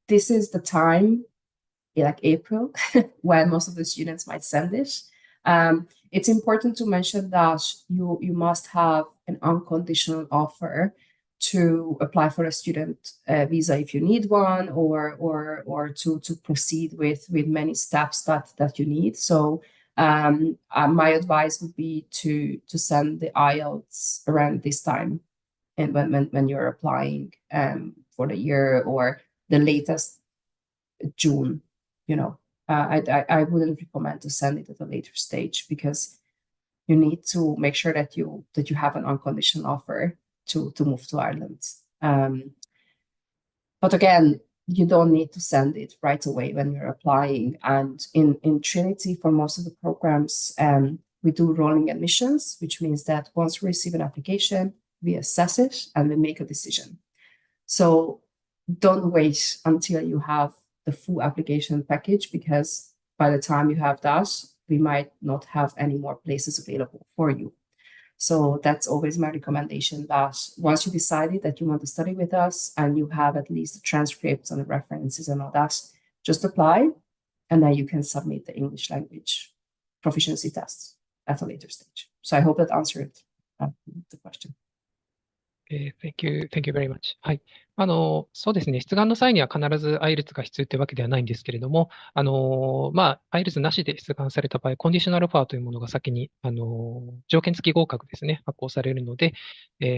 this is the time, like April, when most of the students might send it. It's important to mention that you must have an unconditional offer to apply for a student visa if you need one, or to proceed with many steps that you need. So my advice would be to send the IELTS around this time, and when you're applying for the year, or the latest June. I wouldn't recommend to send it at a later stage, because you need to make sure that you have an unconditional offer to move to Ireland. But again, you don't need to send it right away when you're applying. And in Trinity, for most of the programs, we do rolling admissions, which means that once we receive an application, we assess it and we make a decision. So don't wait until you have the full application package, because by the time you have that, we might not have any more places available for you. So that's always my recommendation, that once you decided that you want to study with us and you have at least the transcripts and the references and all that, just apply, and then you can submit the English language proficiency tests at a later stage. So I hope that answered the question. Thank you very much. はい。そうですね。出願の際には必ず IELTS が必要というわけではないんですけれども、IELTS なしで出願された場合、コンディショナルオファーというものが先に、条件付き合格ですね、発行されるので、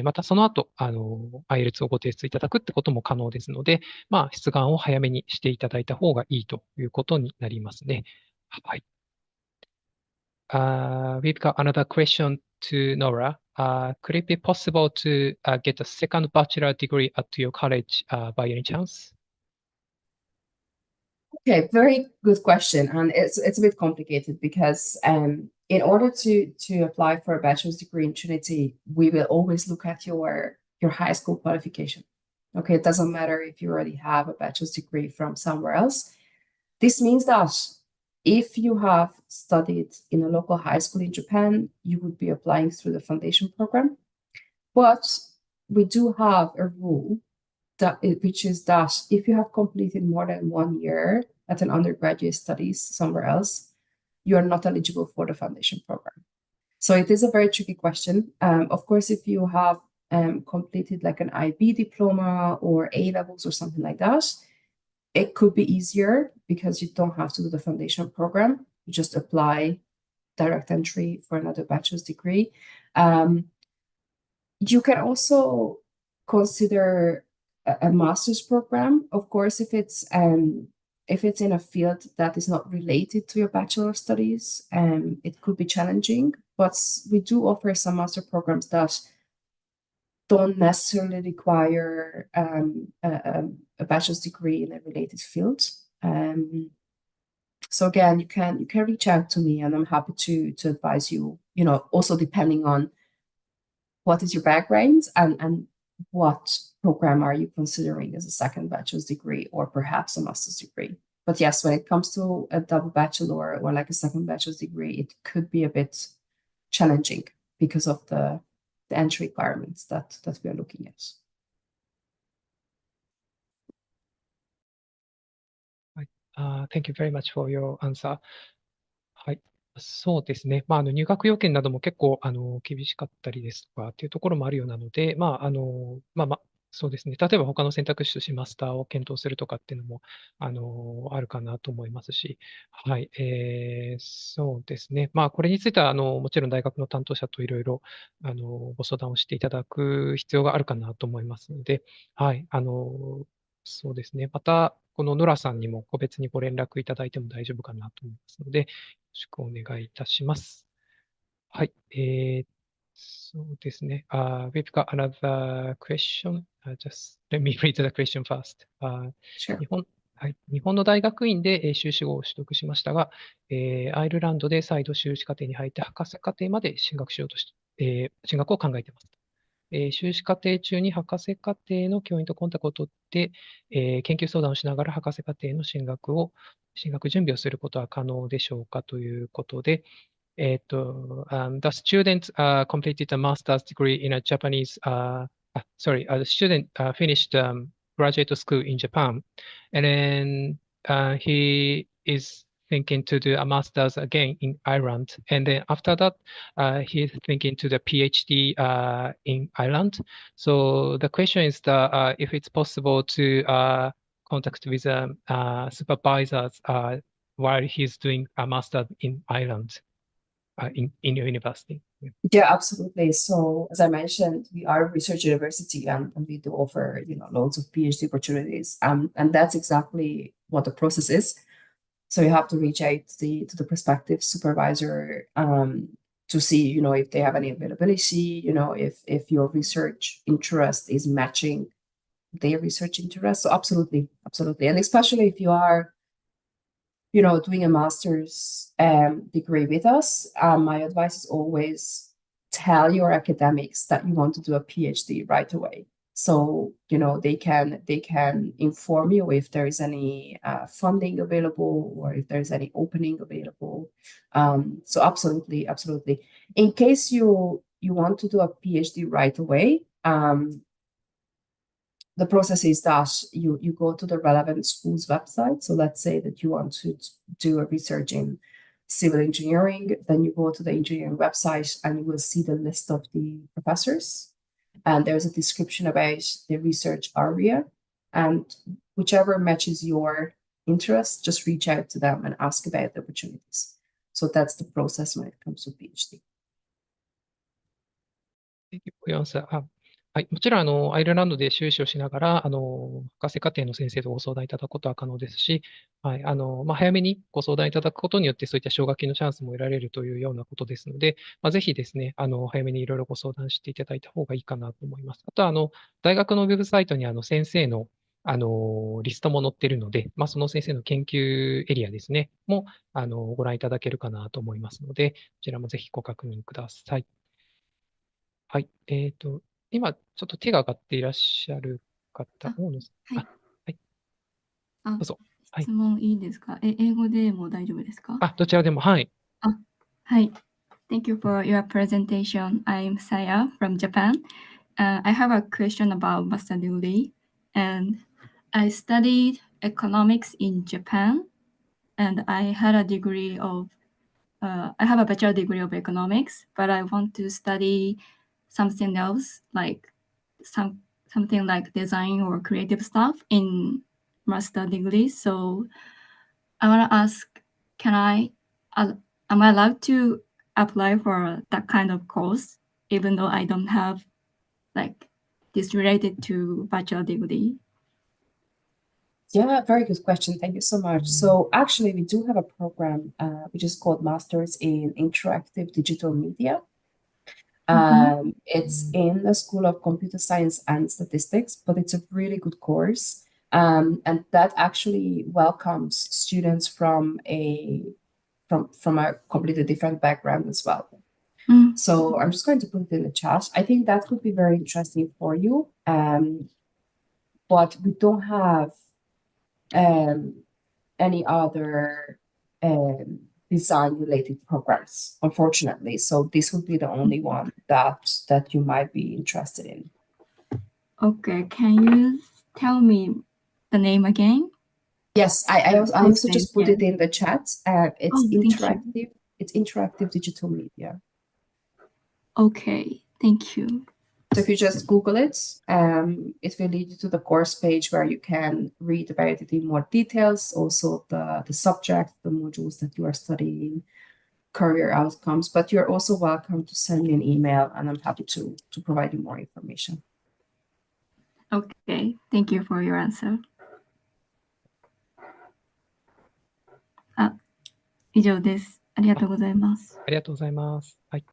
またその後、IELTS をご提出いただくってことも可能ですので、出願を早めにしていただいた方がいいということになりますね。はい。We've got another question to Nora. Could it be possible to get a second bachelor degree at your college by any chance? Okay, very good question, and it's a bit complicated, because in order to apply for a bachelor's degree in Trinity, we will always look at your high school qualification. Okay, it doesn't matter if you already have a bachelor's degree from somewhere else. This means that if you have studied in a local high school in Japan, you would be applying through the foundation program. But we do have a rule, which is that if you have completed more than 1 year at an undergraduate studies somewhere else, you are not eligible for the foundation program. So it is a very tricky question. Of course, if you have completed like an IB diploma or A levels or something like that, it could be easier, because you don't have to do the foundation program. You just apply direct entry for another bachelor's degree. You can also consider a master's program. Of course, if it's in a field that is not related to your bachelor studies, it could be challenging. But we do offer some master programs that don't necessarily require a bachelor's degree in a related field. So again, you can reach out to me, and I'm happy to advise you. Also depending on what is your background and what program are you considering as a second bachelor's degree, or perhaps a master's degree. But yes, when it comes to a double bachelor or like a second bachelor's degree, it could be a bit challenging because of the entry requirements that we are looking at. はい。Thank you very much for your answer. はい。そうですね。入学要件なども結構、厳しかったりですとかっていうところもあるようなので、そうですね。例えば他の選択肢としてマスターを検討するとかっていうのも、あるかなと思いますし、はい。そうですね。これについては、もちろん大学の担当者といろいろ、ご相談をしていただく必要があるかなと思いますので、はい。そうですね。また、このノラさんにも個別にご連絡いただいても大丈夫かなと思いますので、よろしくお願いいたします。はい。そうですね。We've got another question. Just let me read the question first. Sure. 日本の大学院で修士号を取得しましたが、アイルランドで再度修士課程に入って博士課程まで進学しようとし、進学を考えています。修士課程中に博士課程の教員とコンタクトを取って、研究相談をしながら博士課程の進学準備をすることは可能でしょうかということで、the student completed a master's degree in a Japanese, the student finished graduate school in Japan, and then he is thinking to do a master's again in Ireland, and then after that, he's thinking to the PhD in Ireland. So the question is that if it's possible to contact with supervisors while he's doing a master in Ireland. In your university. Yeah, absolutely. So as I mentioned, we are a research university and we do offer, loads of PhD opportunities. And that's exactly what the process is. So you have to reach out to the prospective supervisor to see, if they have any availability, if your research interest is matching their research interest. So absolutely. And especially if you are doing a master's degree with us, my advice is always tell your academics that you want to do a PhD right away. So, they can inform you if there is any funding available or if there's any opening available. So absolutely. In case you want to do a PhD right away, the process is that you go to the relevant school's website. So let's say that you want to do a research in civil engineering, then you go to the engineering website and you will see the list of the professors. And there's a description about the research area. And whichever matches your interest, just reach out to them and ask about the opportunities. So that's the process when it comes to PhD. Thank you for your answer. はい。もちろん、アイルランドで修士をしながら、博士課程の先生とご相談いただくことは可能ですし、はい。早めにご相談いただくことによって、そういった奨学金のチャンスも得られるというようなことですので、ぜひですね、早めにいろいろご相談していただいた方がいいかなと思います。あとは、大学のウェブサイトに、先生の、リストも載っているので、その先生の研究エリアですね、も、ご覧いただけるかなと思いますので、こちらもぜひご確認ください。はい。今、ちょっと手が上がっていらっしゃる方、大野さん。はい。はい。どうぞ。はい。質問いいですか？英語でも大丈夫ですか？どちらでも、はい。はい。Thank you for your presentation. I'm Saya from Japan. I have a question about master degree. And I studied economics in Japan. And I had a degree of, I have a bachelor degree of economics, but I want to study something else, like something like design or creative stuff in master degree. So I want to ask, am I allowed to apply for that kind of course, even though I don't have like this related to bachelor degree? Yeah, very good question. Thank you so much. So actually, we do have a program which is called Masters in Interactive Digital Media. It's in the School of Computer Science and Statistics, but it's a really good course. And that actually welcomes students from a completely different background as well. So I'm just going to put it in the chat. I think that could be very interesting for you. But we don't have any other design-related programs, unfortunately. So this would be the only one that you might be interested in. Okay, can you tell me the name again? Yes, I also just put it in the chat. It's interactive. It's interactive digital media. Okay, thank you. So if you just Google it, it will lead you to the course page where you can read about it in more details, also the subject, the modules that you are studying, career outcomes, but you're also welcome to send me an email and I'm happy to provide you more information. Okay, thank you for your answer. 以上です。ありがとうございます。ありがとうございます。はい。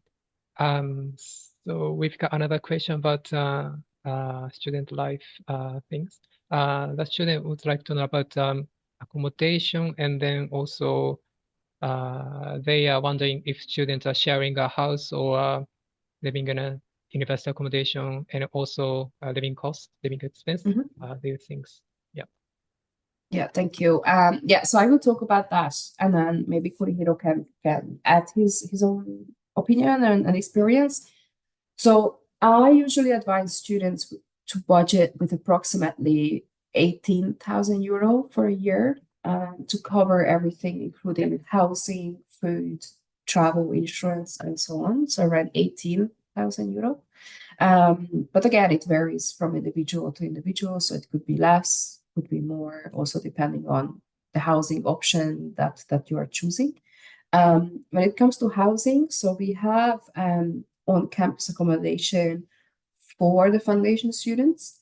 So we've got another question about student life things. The student would like to know about accommodation, and then also they are wondering if students are sharing a house or living in a university accommodation and also living cost, living expense, these things. Yeah. Yeah, thank you. Yeah, so I will talk about that, and then maybe Kurihiro can add his own opinion and experience. So I usually advise students to budget with approximately 18,000 euro for a year to cover everything, including housing, food, travel, insurance, and so on. So around 18,000 euro. But again, it varies from individual to individual, so it could be less, could be more, also depending on the housing option that you are choosing. When it comes to housing, so we have on-campus accommodation for the foundation students,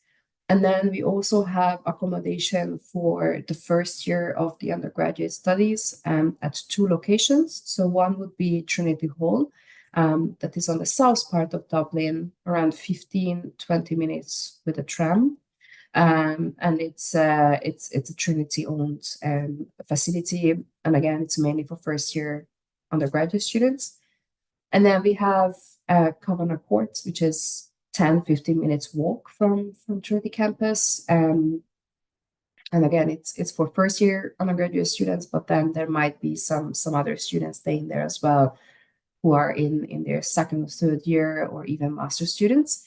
and then we also have accommodation for the first year of the undergraduate studies at 2 locations. So one would be Trinity Hall, that is on the south part of Dublin, around 15-20 minutes with a tram. And it's a Trinity-owned facility, and again, it's mainly for first-year undergraduate students. And then we have Kavanagh Court, which is 10-15 minutes walk from Trinity campus. And again, it's for first-year undergraduate students, but then there might be some other students staying there as well, who are in their second or third year, or even master students.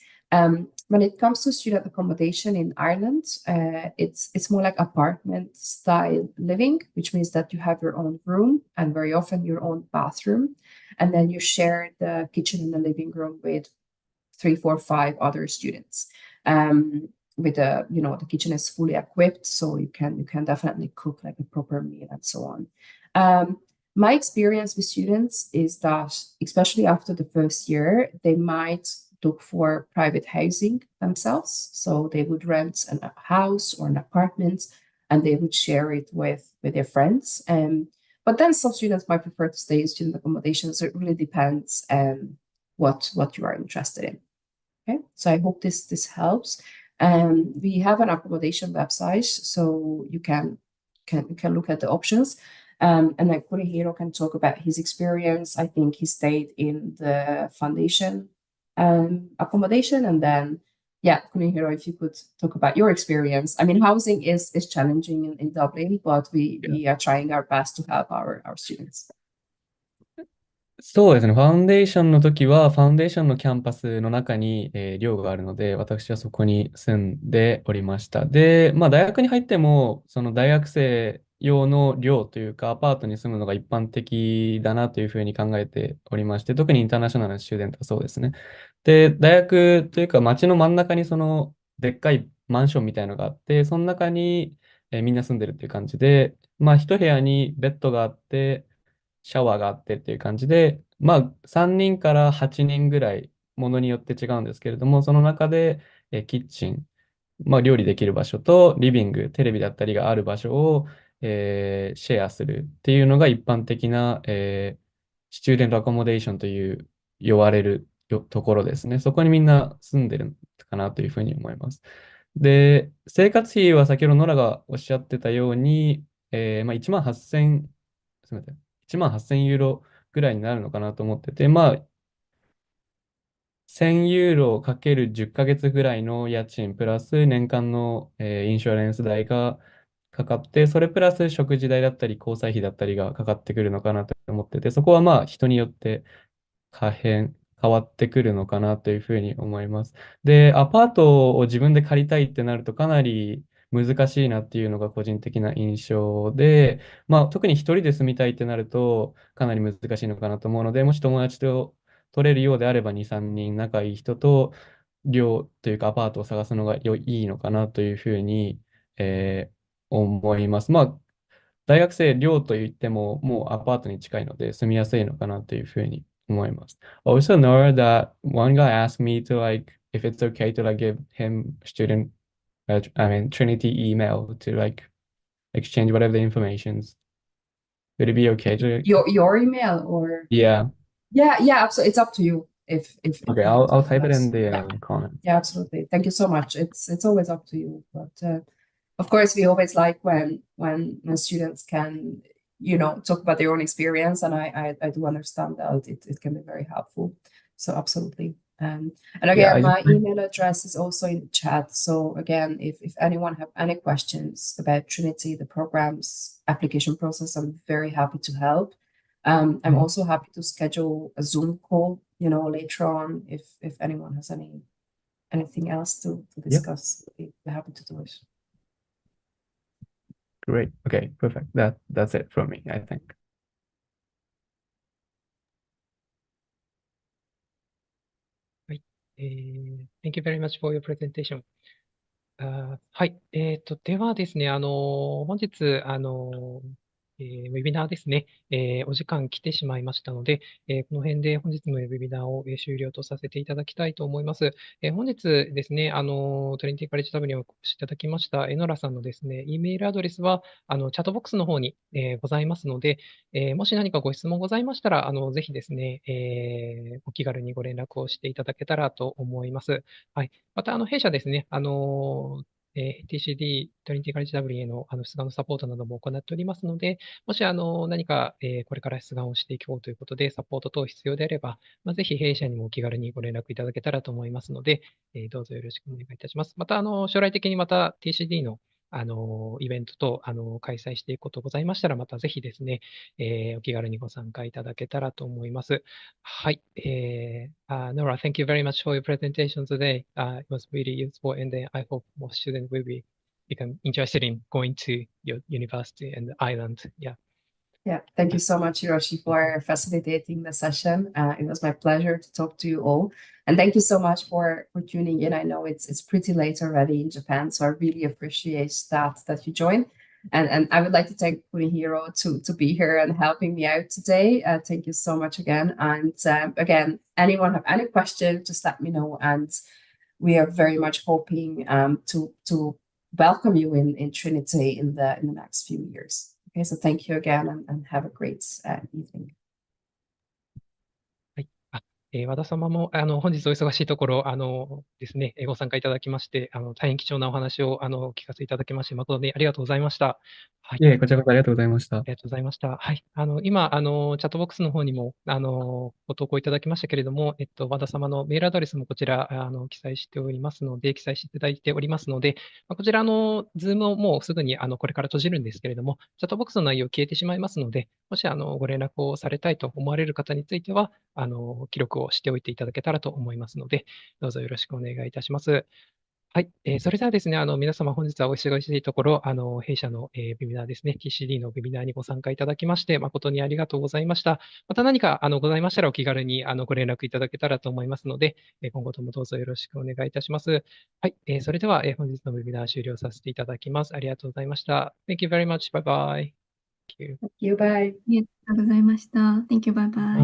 When it comes to student accommodation in Ireland, it's more like apartment style living, which means that you have your own room and very often your own bathroom, and then you share the kitchen and the living room with 3, 4, 5 other students. With the kitchen is fully equipped, so you can definitely cook like a proper meal and so on. My experience with students is that, especially after the first year, they might look for private housing themselves. So they would rent a house or an apartment, and they would share it with their friends. But then some students might prefer to stay in student accommodation. So it really depends what you are interested in. Okay, so I hope this helps. We have an accommodation website, so you can look at the options. And then Kurihiro can talk about his experience. I think he stayed in the foundation accommodation, and then Kurihiro, if you could talk about your experience. I mean, housing is challenging in Dublin, but we are trying our best to help our students. そうですね。ファウンデーションの時は、ファウンデーションのキャンパスの中に、寮があるので、私はそこに住んでおりました。で、大学に入っても、その大学生用の寮というか、アパートに住むのが一般的だなというふうに考えておりまして、特にインターナショナルなスチューデントはそうですね。で、大学というか、街の真ん中にでっかいマンションみたいのがあって、その中に、みんな住んでるっていう感じで、一部屋にベッドがあって、シャワーがあってっていう感じで、3人から8人ぐらい、ものによって違うんですけれども、その中で、キッチン、料理できる場所とリビング、テレビだったりがある場所を、シェアするっていうのが一般的な、スチューデントアコモデーションと呼ばれるところですね。そこにみんな住んでるかなというふうに思います。で、生活費は先ほどノラがおっしゃってたように、1万8000、すみません。1万8000ユーロぐらいになるのかなと思ってて、1000ユーロかける10ヶ月ぐらいの家賃プラス年間の、インシュアレンス代がかかって、それプラス食事代だったり交際費だったりがかかってくるのかなと思ってて、そこは人によって変わってくるのかなというふうに思います。で、アパートを自分で借りたいってなるとかなり難しいなっていうのが個人的な印象で、特に一人で住みたいってなるとかなり難しいのかなと思うので、もし友達と取れるようであれば2、3人仲いい人と寮というかアパートを探すのがいいのかなというふうに、思います。大学生寮といってももうアパートに近いので住みやすいのかなというふうに思います。Also, Nora, that one guy asked me to if it's okay to give him Trinity email to exchange whatever the informations. Would it be okay to? Your email or? Yeah. Yeah, absolutely. It's up to you. If Okay, I'll type it in the comment. Yeah, absolutely. Thank you so much. It's always up to you, but of course we always like when students can talk about their own experience, and I do understand that it can be very helpful. So absolutely. And Yeah, again, I my just email address is also in the chat. So again, if anyone have any questions about Trinity, the program's application process, I'm very happy to help. I'm also happy to schedule a Zoom call, later on if anyone has anything else to discuss. We're happy to do it. great. Okay, perfect. That's it from me, I think. Thank you very much for your presentation. はい。ではですね、本日、ウェビナーですね、お時間来てしまいましたので、この辺で本日のウェビナーを終了とさせていただきたいと思います。本日ですね、トリニティカレッジダブリンをお越しいただきましたエノラさんのですね、Eメールアドレスは、チャットボックスの方に、ございますので、もし何かご質問ございましたら、ぜひですね、お気軽にご連絡をしていただけたらと思います。はい。また、弊社ですね、TCD、トリニティカレッジダブリンへの出願のサポートなども行っておりますので、もし何かこれから出願をしていこうということで、サポート等必要であれば、ぜひ弊社にもお気軽にご連絡いただけたらと思いますので、どうぞよろしくお願いいたします。また、将来的にまた TCD のイベント等開催していくことございましたら、またぜひですね、お気軽にご参加いただけたらと思います。はい。Nora, thank you very much for your presentation today. It was really useful, and I hope more students will become interested in going to your university and the island. Yeah. Yeah, thank you so much, Hiroshi, for facilitating the session. It was my pleasure to talk to you all. And thank you so much for tuning in. I know it's pretty late already in Japan, so I really appreciate that you joined. And I would like to thank Kunihiro to be here and helping me out today. Thank you so much again. And again, anyone have any questions, just let me know. And we are very much hoping to welcome you in Trinity in the next few years. Okay, so thank you again and have a great evening. 和田様も本日お忙しいところですね、ご参加いただきまして、大変貴重なお話を聞かせていただきまして、誠にありがとうございました。はい。こちらこそありがとうございました。ありがとうございました。はい。今、チャットボックスの方にも、ご投稿いただきましたけれども、和田様のメールアドレスもこちら、記載しておりますので、記載していただいておりますので、こちら、ズームをもうすぐに、これから閉じるんですけれども、チャットボックスの内容消えてしまいますので、もし、ご連絡をされたいと思われる方については、記録をしておいていただけたらと思いますので、どうぞよろしくお願いいたします。はい。それではですね、皆様本日はお忙しいところ、弊社のウェビナーですね、TCD のウェビナーにご参加いただきまして、誠にありがとうございました。また何かございましたらお気軽にご連絡いただけたらと思いますので、今後ともどうぞよろしくお願いいたします。はい。それでは本日のウェビナー終了させていただきます。ありがとうございました。Thank you very much. Bye bye. Thank you. Bye. ありがとうございました。Thank you. Bye bye.